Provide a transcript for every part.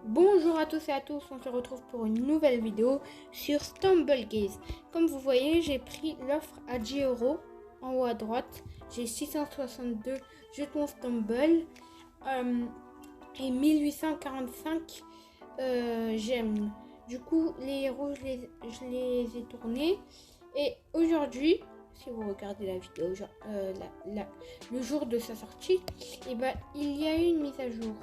Bonjour à tous et à tous, on se retrouve pour une nouvelle vidéo sur StumbleGaze. Comme vous voyez, j'ai pris l'offre à 10 € en haut à droite. J'ai 662 jetons Stumble et 1845 gemmes. Du coup, les héros, je les ai tournés. Et aujourd'hui, si vous regardez la vidéo, le jour de sa sortie, il y a eu une mise à jour.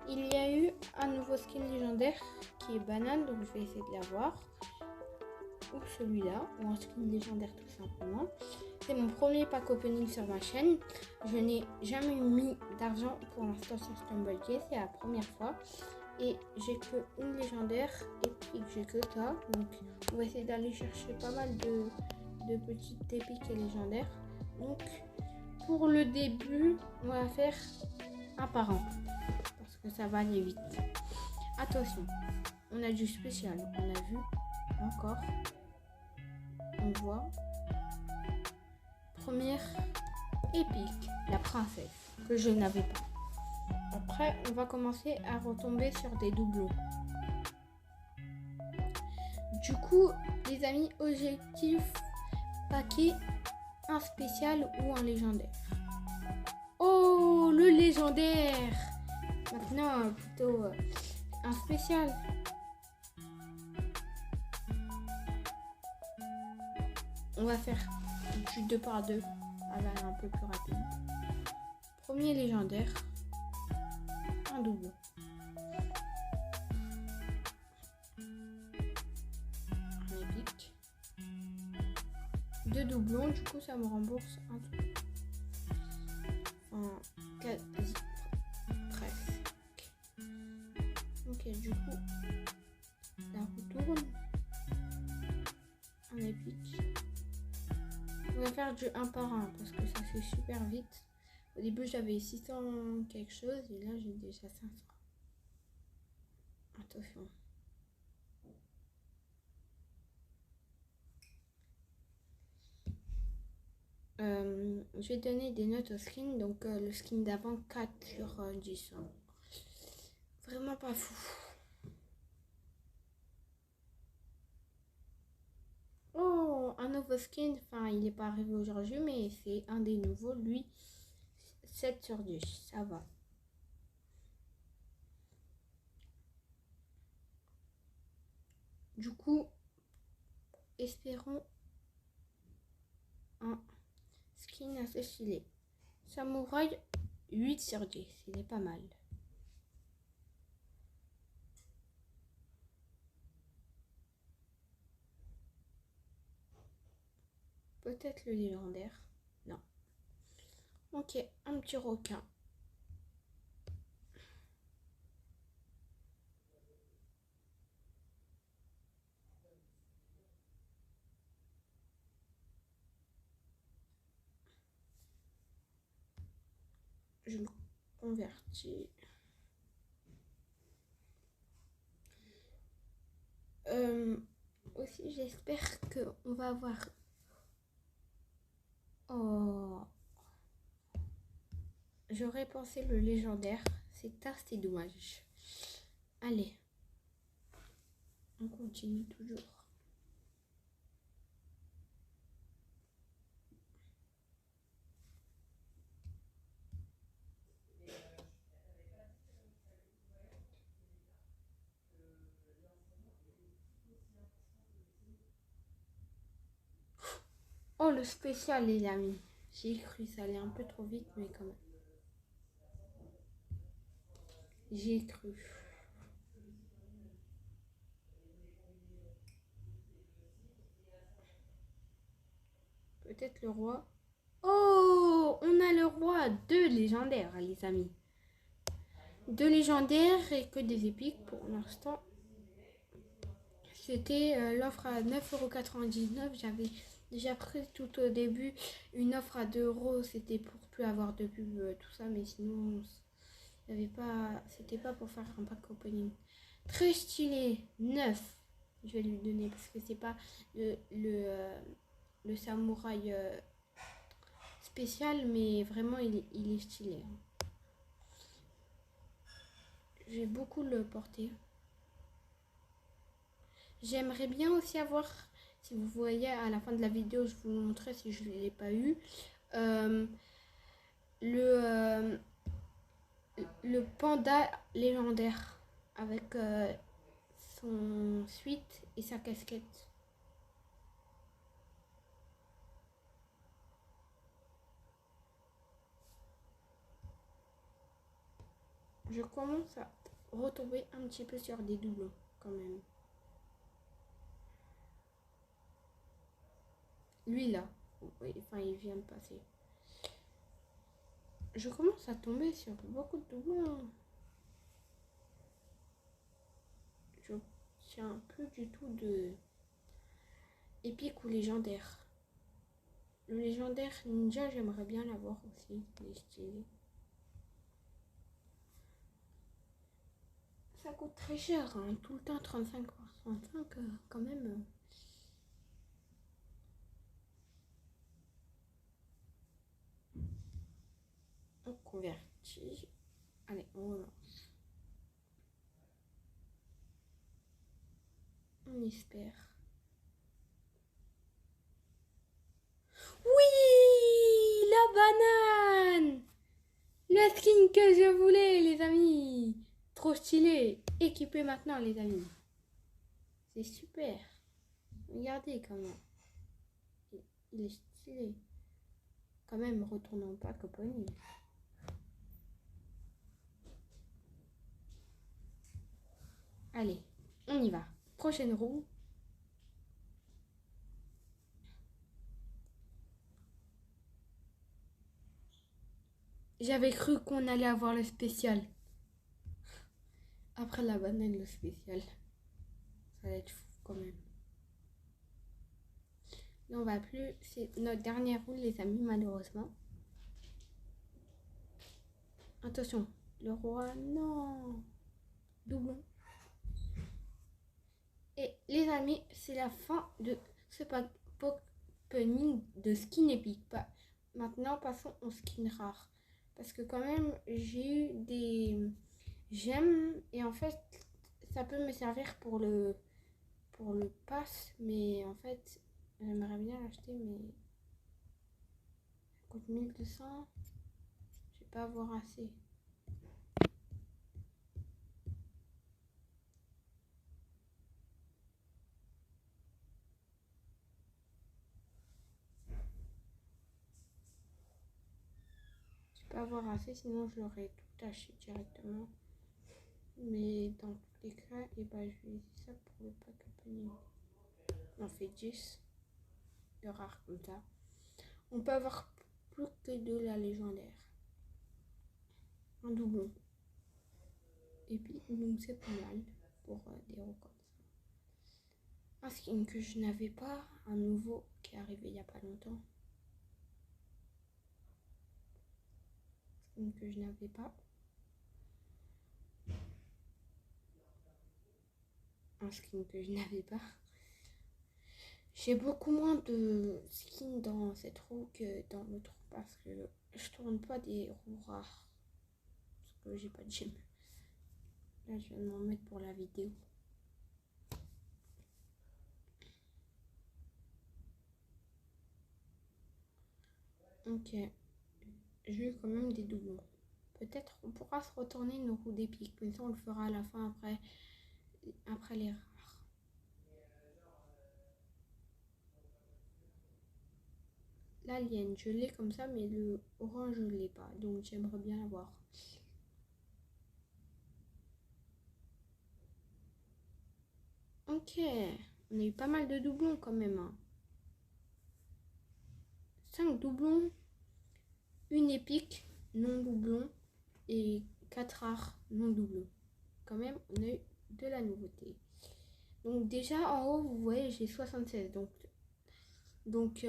Il y a eu un nouveau skin légendaire qui est banane, donc je vais essayer de l'avoir. Ou celui-là, ou un skin légendaire tout simplement. C'est mon premier pack opening sur ma chaîne. Je n'ai jamais mis d'argent pour l'instant sur StumbleGaze, c'est la première fois. Et j'ai que une légendaire et puis j'ai que ça. Donc on va essayer d'aller chercher pas mal de petites épiques et légendaires. Donc pour le début, on va faire un par un. Parce que ça va aller vite. Attention, on a du spécial, on a vu encore, on voit, première épique, la princesse, que je n'avais pas. Après, on va commencer à retomber sur des doublons. Du coup, les amis, objectif, paquet, un spécial ou un légendaire. Oh, le légendaire! Maintenant, plutôt un spécial. On va faire du 2 par 2, ça va aller un peu plus rapide. Premier légendaire, un doublon. Un épique. 2 doublons, du coup ça me rembourse un truc. Quasi presque. Ok, du coup, la retourne. Un épique. On va faire du 1 par 1 parce que ça fait super vite. Au début j'avais 600 quelque chose et là j'ai déjà 500. Attention. Je vais donner des notes au skin. Donc le skin d'avant 4 sur 10. Vraiment pas fou. Oh, un nouveau skin. Enfin, il n'est pas arrivé aujourd'hui, mais c'est un des nouveaux. Lui, 7 sur 10. Ça va. Du coup, espérons un skin assez stylé. Samouraï, 8 sur 10. Il est pas mal. Peut-être le légendaire. Non. Ok, un petit requin. Je me convertis. Aussi, j'espère qu'on va avoir... Oh, j'aurais pensé le légendaire. C'est dommage. Allez, on continue toujours. Oh, le spécial, les amis. J'ai cru ça allait un peu trop vite, mais quand même. J'ai cru. Peut-être le roi. Oh, on a le roi. 2 légendaires, les amis. 2 légendaires et que des épiques pour l'instant. C'était l'offre à 9,99 €. J'avais déjà pris tout au début une offre à 2 €. C'était pour plus avoir de pub, tout ça. Mais sinon, il y avait pas, c'était pas pour faire un pack opening. Très stylé. 9. Je vais lui donner parce que c'est pas le samouraï spécial. Mais vraiment, il est stylé. J'ai beaucoup le porter. J'aimerais bien aussi avoir, si vous voyez à la fin de la vidéo, je vous montrerai si je ne l'ai pas eu, le panda légendaire avec son suite et sa casquette. Je commence à retomber un petit peu sur des doublons quand même. Lui là, oui, enfin il vient de passer. Je commence à tomber sur beaucoup de doublons. Je tiens plus du tout de épique ou légendaire. Le légendaire ninja, j'aimerais bien l'avoir aussi, il est stylé. Ça coûte très cher, hein, tout le temps 35 par 35 quand même. On convertit. Allez, on relance. On espère. Oui, la banane! Le skin que je voulais, les amis. Trop stylé. Équipé maintenant, les amis. C'est super. Regardez comment. Il est stylé. Quand même, retournons pas Coponing. Allez, on y va. Prochaine roue. J'avais cru qu'on allait avoir le spécial. Après la banane, le spécial. Ça va être fou quand même. Là, on va plus. C'est notre dernière roue, les amis, malheureusement. Attention, le roi, non. Doublon. Et les amis, c'est la fin de ce opening de skin épique. Maintenant, passons au skin rare. Parce que quand même, j'ai eu des gemmes. Et en fait, ça peut me servir pour le pass. Mais en fait, j'aimerais bien l'acheter. Mais ça coûte 1200. Je vais pas avoir assez. Pas avoir assez, sinon je l'aurais tout acheté directement. Mais dans tous les cas, et bah, je vais essayer ça pour le pack opening. On fait 10 de rares comme ça. On peut avoir plus que de la légendaire. Un doublon. Et puis, c'est pas mal pour des roues comme ça. Un skin que je n'avais pas, un nouveau qui est arrivé il n'y a pas longtemps. Skin que je n'avais pas. Un skin que je n'avais pas. J'ai beaucoup moins de skins dans cette roue que dans l'autre roue parce que je tourne pas des roues rares. Parce que j'ai pas de gemme. Là, je viens de m'en mettre pour la vidéo. Ok. J'ai eu quand même des doublons. Peut-être on pourra se retourner nos roues d'épique. Mais ça, on le fera à la fin après les rares. L'alien, je l'ai comme ça, mais le orange, je l'ai pas. Donc, j'aimerais bien l'avoir. Ok. On a eu pas mal de doublons quand même. Hein. 5 doublons. Une épique, non doublon. Et 4 rares, non doublons. Quand même, on a eu de la nouveauté. Donc, déjà, en haut, vous voyez, j'ai 76. Donc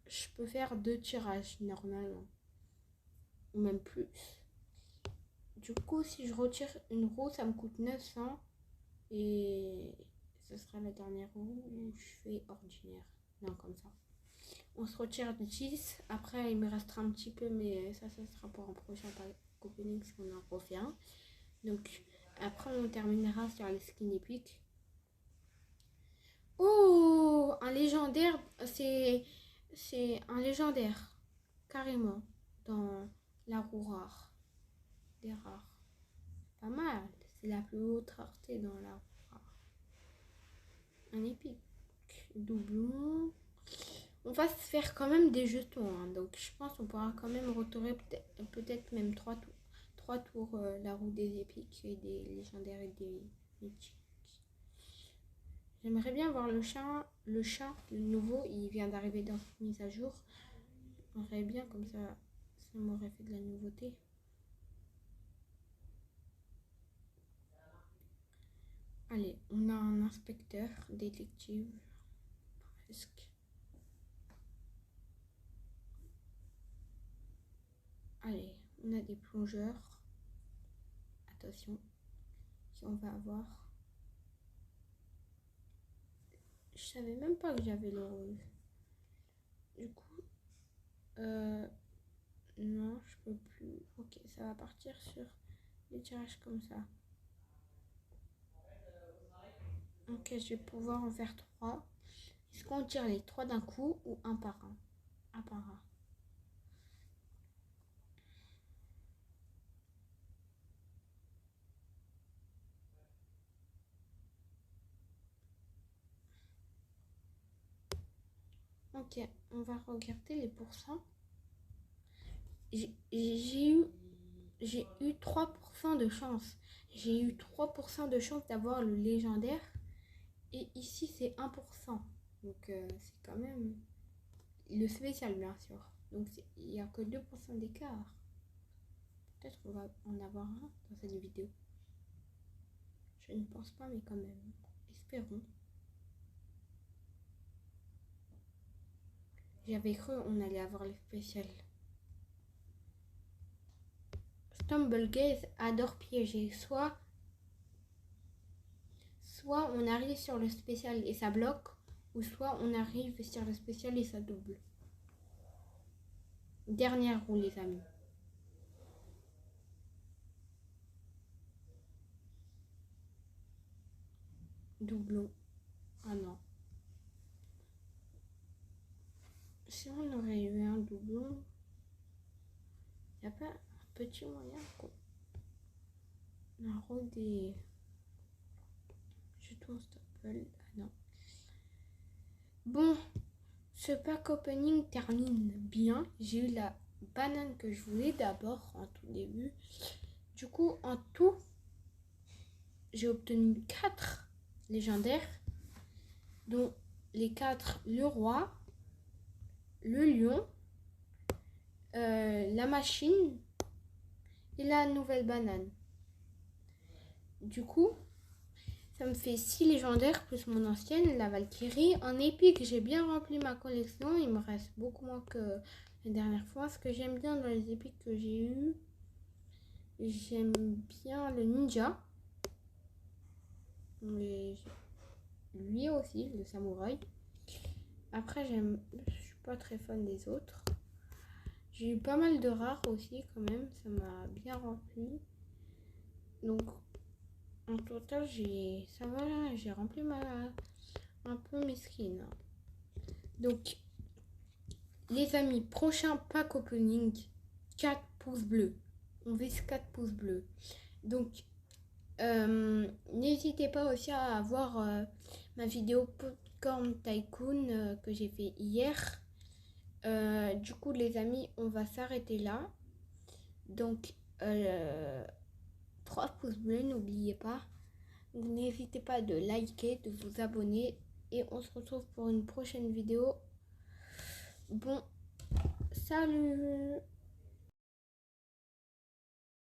je peux faire 2 tirages normalement, ou même plus. Du coup, si je retire une roue, ça me coûte 900 et ce sera la dernière roue où je fais ordinaire. Non, comme ça. On se retire 10. Après, il me restera un petit peu, mais ça sera pour un prochain opening si on en refait un. Donc Après, on terminera sur les skins épiques. Oh, un légendaire, c'est un légendaire, carrément, dans la roue rare, des rares. Pas mal, c'est la plus haute rareté dans la roue rare. Un épique, doublon. On va se faire quand même des jetons, hein, donc je pense qu'on pourra quand même retourner peut-être même 3 tours la roue des épiques et des légendaires et des mythiques. J'aimerais bien voir le chat, le nouveau, il vient d'arriver dans cette mise à jour. J'aimerais bien comme ça m'aurait fait de la nouveauté. Allez, on a un inspecteur, détective, presque. Allez, on a des plongeurs. Attention, qui on va avoir. Je savais même pas que j'avais le rose. Du coup, non, je peux plus. Ok, ça va partir sur des tirages comme ça. Ok, je vais pouvoir en faire 3. Est-ce qu'on tire les 3 d'un coup ou un par un? Un par un. Ok, on va regarder les pourcents. J'ai eu 3% de chance. J'ai eu 3% de chance d'avoir le légendaire. Et ici, c'est 1%. Donc, c'est quand même le spécial, bien sûr. Donc, il n'y a que 2% d'écart. Peut-être qu'on va en avoir un dans cette vidéo. Je ne pense pas, mais quand même. Espérons. J'avais cru on allait avoir le spécial. Stumblegaze adore piéger. Soit on arrive sur le spécial et ça bloque, ou soit on arrive sur le spécial et ça double. Dernière roue, les amis. Doublon. Ah non. Si on aurait eu un doublon, il n'y a pas un petit moyen qu'on a des jetons Stapple. Ah non. Bon, ce pack opening termine bien. J'ai eu la banane que je voulais d'abord en tout début. Du coup, en tout, j'ai obtenu 4 légendaires, dont les 4 le roi, le lion, la machine et la nouvelle banane. Du coup, ça me fait 6 légendaires plus mon ancienne, la Valkyrie. En épique, j'ai bien rempli ma collection. Il me reste beaucoup moins que la dernière fois. Ce que j'aime bien dans les épiques que j'ai eu, j'aime bien le ninja. Mais lui aussi, le samouraï. Après, je suis pas très fan des autres. J'ai eu pas mal de rares aussi quand même. Ça m'a bien rempli. Donc, en total, j'ai rempli un peu mes skins. Donc, les amis, prochain pack opening, 4 pouces bleus. On vise 4 pouces bleus. Donc, n'hésitez pas aussi à voir ma vidéo Popcorn Tycoon que j'ai fait hier. Du coup, les amis, on va s'arrêter là. Donc, 3 pouces bleus, n'oubliez pas. N'hésitez pas de liker, de vous abonner. Et on se retrouve pour une prochaine vidéo. Bon, salut!